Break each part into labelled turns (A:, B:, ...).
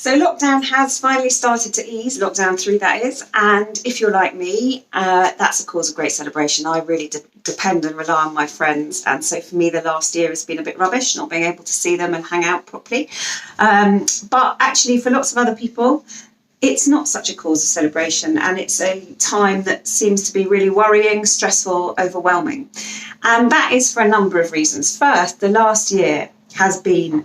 A: So lockdown has finally started to ease, lockdown 3 that is, and if you're like me, that's a cause of great celebration. I really depend and rely on my friends, and so for me the last year has been a bit rubbish, not being able to see them and hang out properly. But actually for lots of other people, it's not such a cause of celebration, and it's a time that seems to be really worrying, stressful, overwhelming. And that is for a number of reasons. First, the last year has been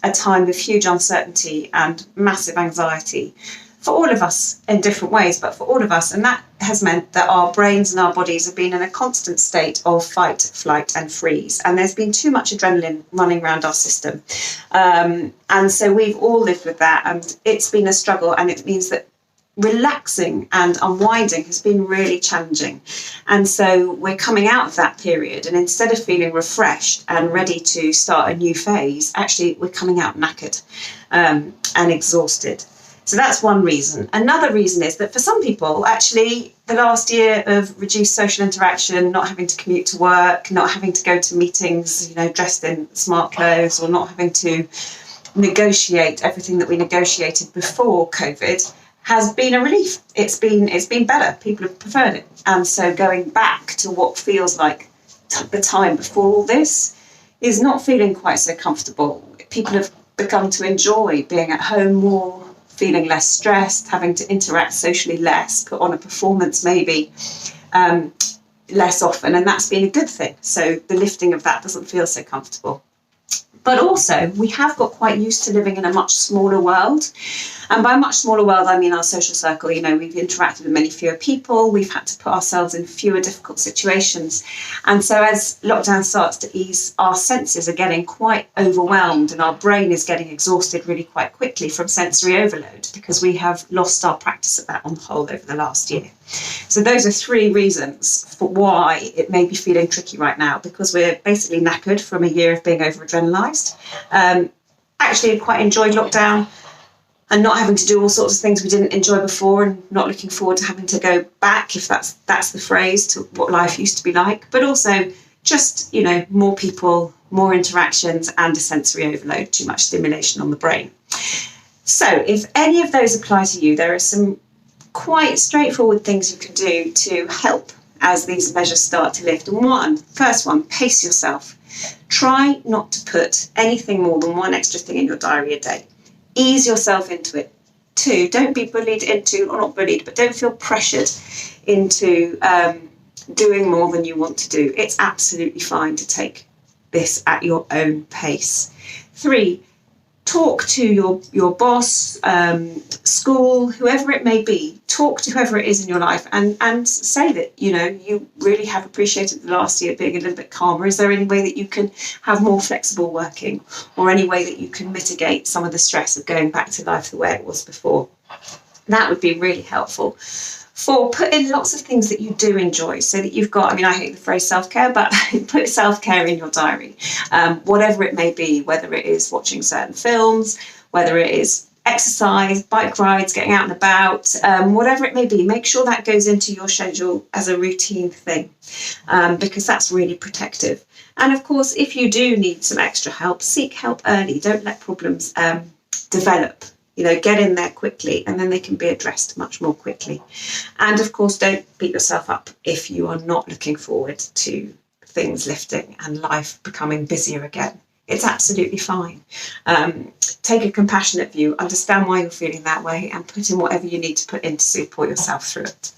A: a time of huge uncertainty and massive anxiety for all of us in different ways, but for all of us. And that has meant that our brains and our bodies have been in a constant state of fight, flight and freeze. And there's been too much adrenaline running around our system. And so we've all lived with that, and it's been a struggle, and it means that relaxing and unwinding has been really challenging. And so we're coming out of that period, and instead of feeling refreshed and ready to start a new phase, actually we're coming out knackered and exhausted. So that's one reason. Another reason is that for some people, actually, the last year of reduced social interaction, not having to commute to work, not having to go to meetings, dressed in smart clothes, or not having to negotiate everything that we negotiated before COVID, has been a relief. It's been better. People have preferred it. And so going back to what feels like the time before all this is not feeling quite so comfortable. People have begun to enjoy being at home more, feeling less stressed, having to interact socially less, put on a performance maybe less often, and that's been a good thing. So the lifting of that doesn't feel so comfortable. But also, we have got quite used to living in a much smaller world. And by much smaller world, I mean our social circle. We've interacted with many fewer people. We've had to put ourselves in fewer difficult situations. And so as lockdown starts to ease, our senses are getting quite overwhelmed, and our brain is getting exhausted really quite quickly from sensory overload, because we have lost our practice at that on the whole over the last year. So those are 3 reasons for why it may be feeling tricky right now, because we're basically knackered from a year of being over-adrenalised. Actually, I quite enjoyed lockdown and not having to do all sorts of things we didn't enjoy before, and not looking forward to having to go back, if that's the phrase, to what life used to be like. But also just, more people, more interactions, and a sensory overload, too much stimulation on the brain. So if any of those apply to you, there are some quite straightforward things you can do to help as these measures start to lift. And first one, pace yourself. Try not to put anything more than 1 extra thing in your diary a day. Ease yourself into it. 2, don't be bullied into, or not bullied, but don't feel pressured into doing more than you want to do. It's absolutely fine to take this at your own pace. 3, talk to your boss, school, whoever it may be. Talk to whoever it is in your life and say that, you really have appreciated the last year being a little bit calmer. Is there any way that you can have more flexible working, or any way that you can mitigate some of the stress of going back to life the way it was before? That would be really helpful. 4, put in lots of things that you do enjoy, so that you've got, I hate the phrase self-care, but put self-care in your diary, whatever it may be, whether it is watching certain films, whether it is exercise, bike rides, getting out and about, whatever it may be. Make sure that goes into your schedule as a routine thing, because that's really protective. And of course, if you do need some extra help, seek help early. Don't let problems develop. Get in there quickly, and then they can be addressed much more quickly. And of course, don't beat yourself up if you are not looking forward to things lifting and life becoming busier again. It's absolutely fine. Take a compassionate view, understand why you're feeling that way, and put in whatever you need to put in to support yourself through it.